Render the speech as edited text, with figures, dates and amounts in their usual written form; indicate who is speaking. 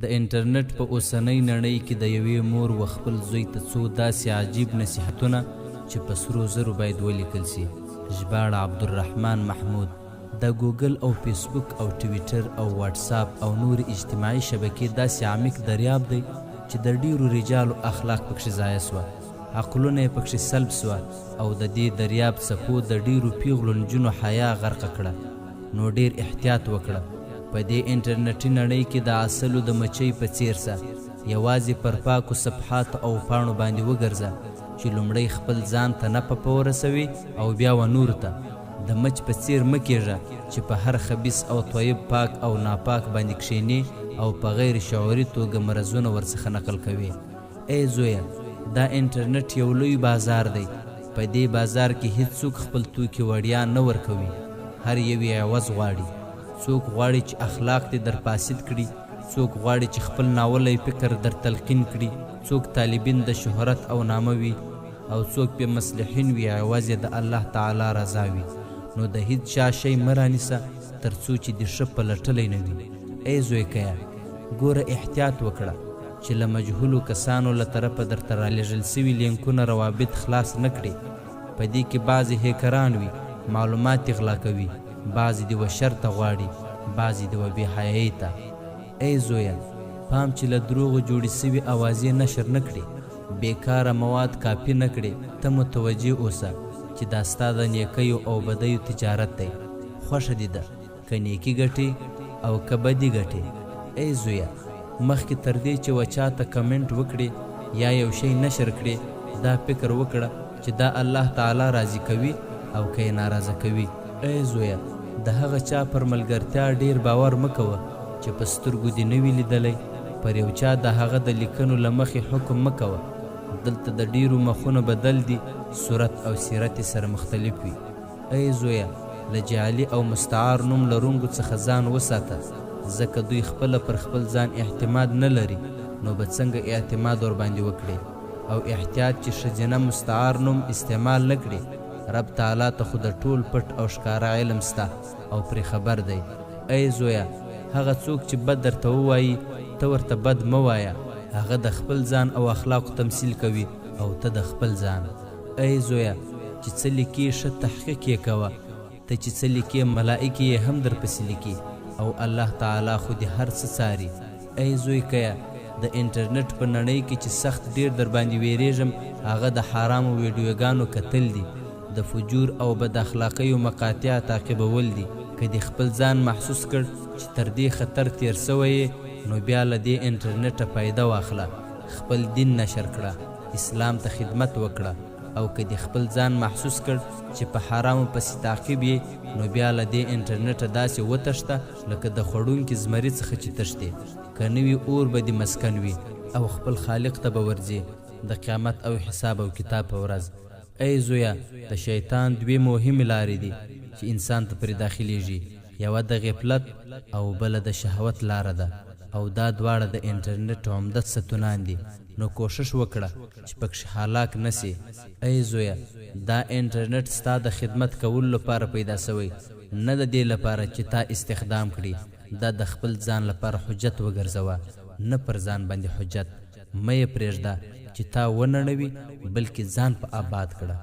Speaker 1: د انټرنیټ په اوسنۍ نړۍ کې د یوې مور و خپل زوی ته څو داسې عجیب نصیحتونه چې په سرو زرو باید ولیکل سي. ژباړه عبدالرحمن محمود. د ګوګل او فیسبوک او ټویټر او واتساپ او نور اجتماعي شبکې داسې عمیق دریاب دی چې د ډیرو رجالو اخلاق پکښې ضایع سوه، عقلونه یې پکښې سلب سوه او د دې دریاب څپو د ډیرو پیغلو نجونو حیا غرقه کړه. نو ډیر احتیاط وکړه. په دې انټرنیټي نړۍ کې د عسلو د مچۍ په څیر سه، یوازې پر پاکو صفحاتو او پاڼو باندې وګرځه چې لومړی خپل ځان ته نفع ورسوي او بیا و نورو ته. د مچ په څیر مه کېږه چې په هر خبیث او طیب پاک او ناپاک باندې کښېنې او په غیر شعوري توګه مرضونه ورڅخه نقل کوي. ای زویه، دا انټرنیټ یو لوی بازار دی. په دې بازار کې هیڅوک خپل توکي وړیا نه ورکوي، هر یو یې عوض غواړي. څوک غواړي چې اخلاق دې در فاسد کړي، څوک غواړي چې خپل ناولی فکر در تلقین کړي، څوک طالبین د شهرت او نامه وي او څوک پې مصلحین وي عوض یې د الله تعالی رضا وي. نو د هیڅ چا شی مه رانیسه تر څو چې دې ښه پلټلی نه وي. ای زویکیه، ګوره احتیاط وکړه چې له مجهولو کسانو له طرفه درته رالېږل سوي لینکونه روابط خلاص نه کړي. په دې کې بعضې هیکران وي، معلومات یې غلا کوي، بعضې دې و شر ته غواړي، بعضې دې و بېحیایۍ ته. ای زویه، پام چې له دروغو جوړې سوي اوازې نشر نه کړي، بیکاره مواد کاپي نه کړي. ته متوجه اوسه چې دا ستا د نیکیو او بدیو تجارت دی. خوښه دې ده که نیکي ګټې او که بدي ګټې. ای زویه، مخکې تر دې چې و چا ته کمنټ وکړې یا یو شی نشر کړې، دا فکر وکړه چې دا الله تعالی راضي کوي او که یې ناراضه کوي. ای زویه، د هغه چا پر ملګرتیا ډیر باور مه کوه چې په سترګو دې نه وي لیدلی. پر یو چا د هغه د لیکنو له مخې حکم مه کوه. دلته د ډیرو مخونه بدل دي، صورت او سیرت سره مختلف وي. ای زویه، له جعلي او مستعار نوم لرونکو څخه ځان وساته، ځکه دوی خپله پر خپل ځان اعتماد نه لري، نو به څنګه اعتماد ورباندې وکړي. او احتیاط چې ښځینه مستعار نوم استعمال نه کړي. رب تعالی ته خو د ټول پټ او ښکاره علم سته او پرې خبر دی. ای زویه، هغه څوک چې بد درته ووایي ته ورته بد مه وایه. هغه د خپل ځان او اخلاقو تمثیل کوي او ته د خپل ځان. ای زویه، چې څه لیکي ښه تحقیق یې کوه. ته چې څه لیکي ملائکې یې هم درپسې لیکي او الله تعالی خو دې هر څه څاري. ای زویکیه، د انټرنیټ په نړۍ کې چې سخت ډیر در باندې ویریږم هغه د حرامو ویډیوګانو کتل دي، د فجور او بد اخلاقیو مقاطع تعقیبول دي. که دې خپل ځان محسوس کړ چې تر دې خطر تیر سوی نو بیا له دې انټرنیټه فایده واخله، خپل دین نشر کړه، اسلام ته خدمت وکړه. او که دې خپل ځان محسوس کړ چې په حرامو پسې تعقیب یې نو بیا له دې انټرنیټه داسې وتښته لکه د خوړونکي زمري څخه چې تښتې. که نه وي اور به دې مسکن وي او خپل خالق ته به ورځې د قیامت او حساب او کتاب په ورځ. ای زویه، د شیطان دوې مهمې لارې دي چې انسان ته پرې داخلیږي، یوه د غفلت او بله د شهوت لاره ده، او دا دواړه د انټرنیټ عمده ستونان دي. نو کوشش وکړه چې پکښې هلاک نسي. ای زویه، دا انټرنیټ ستا د خدمت کولو لپاره پیدا سوی، نه د دې لپاره چې تا استخدام کړي. دا د خپل ځان لپاره حجت وګرځوه، نه پر ځان باندې حجت. مه یې پرېږده چې تا ونړوي، بلکې ځان په آباد کړه.